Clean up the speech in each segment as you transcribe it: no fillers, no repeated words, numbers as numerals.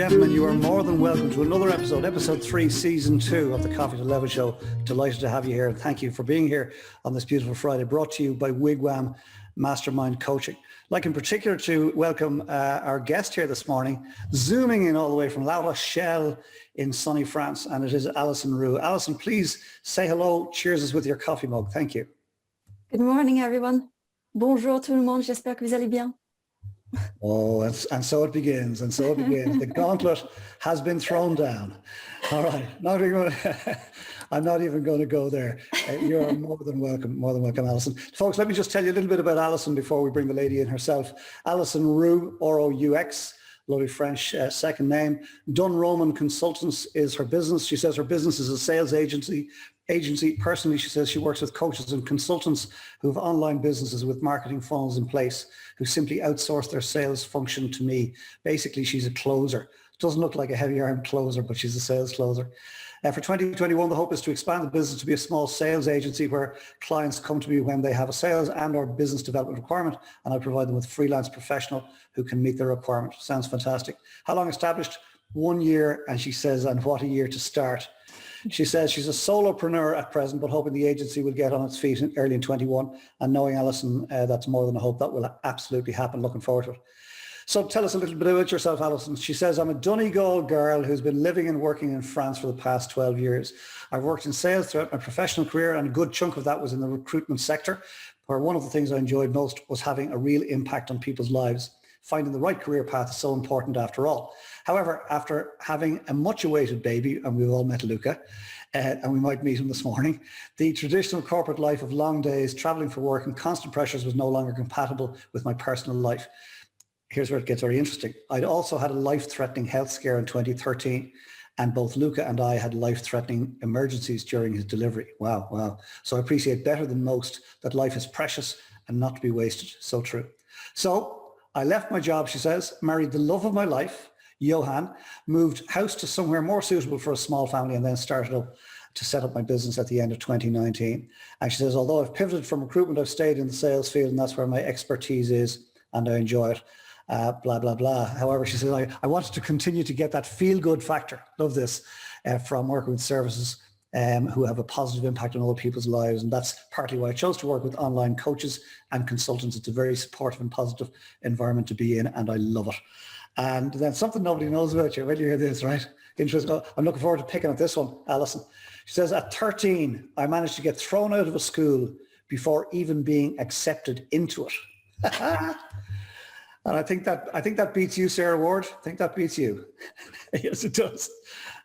gentlemen, you are more than welcome to another episode 3, season 2 of the Coffee to 11 show. Delighted to have you here, and thank you for being here on this beautiful Friday, brought to you by Wigwam Mastermind Coaching. I'd like in particular to welcome our guest here this morning, zooming in all the way from La Rochelle in sunny France, and it is Alison Roux. Alison, please say hello, cheers us with your coffee mug. Thank you. Good morning, everyone. Bonjour tout le monde, j'espère que vous allez bien. Oh, and so it begins, and so it begins. The gauntlet has been thrown down. All right, I'm not even going to go there. You're more than welcome, Alison. Folks, let me just tell you a little bit about Alison before we bring the lady in herself. Alison Roux, R-O-U-X, lovely French second name. Dun Roman Consultants is her business. She says her business is a sales agency. Personally, she says she works with coaches and consultants who have online businesses with marketing funnels in place, who simply outsource their sales function to me. Basically, she's a closer. Doesn't look like a heavy armed closer, but she's a sales closer. For 2021, the hope is to expand the business to be a small sales agency where clients come to me when they have a sales and or business development requirement, and I provide them with a freelance professional who can meet their requirement. Sounds fantastic. How long established? 1 year, and she says, and what a year to start. She says she's a solopreneur at present, but hoping the agency will get on its feet early in 21. And knowing Alison, that's more than a hope. That will absolutely happen. Looking forward to it. So tell us a little bit about yourself, Alison. She says, I'm a Donegal girl who's been living and working in France for the past 12 years. I've worked in sales throughout my professional career, and a good chunk of that was in the recruitment sector, where one of the things I enjoyed most was having a real impact on people's lives. Finding the right career path is so important after all. However, after having a much awaited baby, and we've all met Luca, and we might meet him this morning, the traditional corporate life of long days, traveling for work and constant pressures was no longer compatible with my personal life. Here's where it gets very interesting. I'd also had a life-threatening health scare in 2013, and both Luca and I had life-threatening emergencies during his delivery. Wow. So I appreciate better than most that life is precious and not to be wasted. So true. So I left my job, she says, married the love of my life, Johan, moved house to somewhere more suitable for a small family, and then started up to set up my business at the end of 2019. And she says, although I've pivoted from recruitment, I've stayed in the sales field, and that's where my expertise is, and I enjoy it. Blah, blah, blah. However, she says, I wanted to continue to get that feel-good factor, love this, from working with services who have a positive impact on other people's lives. And that's partly why I chose to work with online coaches and consultants. It's a very supportive and positive environment to be in, and I love it. And then something nobody knows about you, when you hear this, right? Interesting. I'm looking forward to picking at this one, Alison. She says, at 13, I managed to get thrown out of a school before even being accepted into it. And I think that beats you, Sarah Ward. I think that beats you. Yes, it does.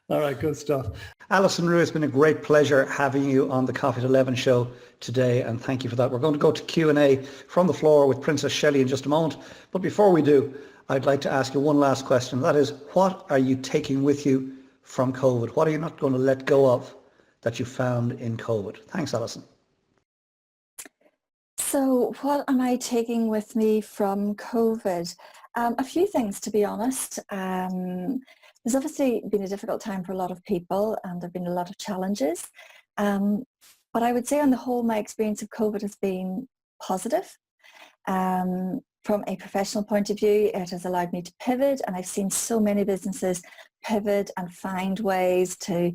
All right, good stuff. Alison Roux, it's been a great pleasure having you on the Coffee to 11 show today, and thank you for that. We're going to go to Q&A from the floor with Princess Shelley in just a moment. But before we do, I'd like to ask you one last question. That is, what are you taking with you from COVID? What are you not going to let go of that you found in COVID? Thanks, Alison. So what am I taking with me from COVID? A few things, to be honest. There's obviously been a difficult time for a lot of people, and there have been a lot of challenges. But I would say on the whole, my experience of COVID has been positive. From a professional point of view, it has allowed me to pivot, and I've seen so many businesses pivot and find ways to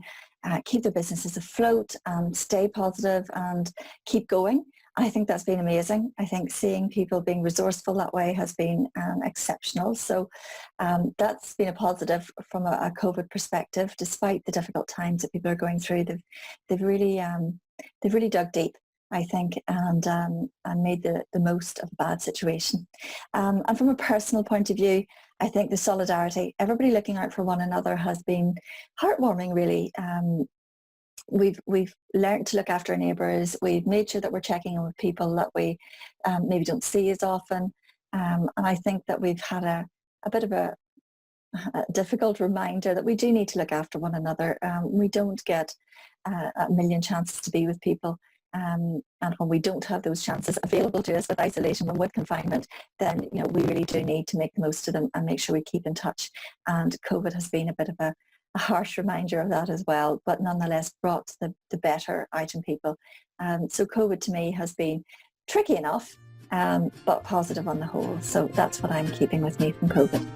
keep their businesses afloat and stay positive and keep going. I think that's been amazing. I think seeing people being resourceful that way has been exceptional. So that's been a positive from a COVID perspective, despite the difficult times that people are going through. They've really dug deep, I think, and made the most of a bad situation. And from a personal point of view, I think the solidarity, everybody looking out for one another, has been heartwarming, really. We've learned to look after our neighbours. We've made sure that we're checking in with people that we maybe don't see as often. And I think that we've had a bit of a difficult reminder that we do need to look after one another. We don't get a million chances to be with people. And when we don't have those chances available to us with isolation and with confinement, then we really do need to make the most of them and make sure we keep in touch. And COVID has been a bit of a harsh reminder of that as well, but nonetheless brought the better out in people. So COVID to me has been tricky enough, but positive on the whole. So that's what I'm keeping with me from COVID.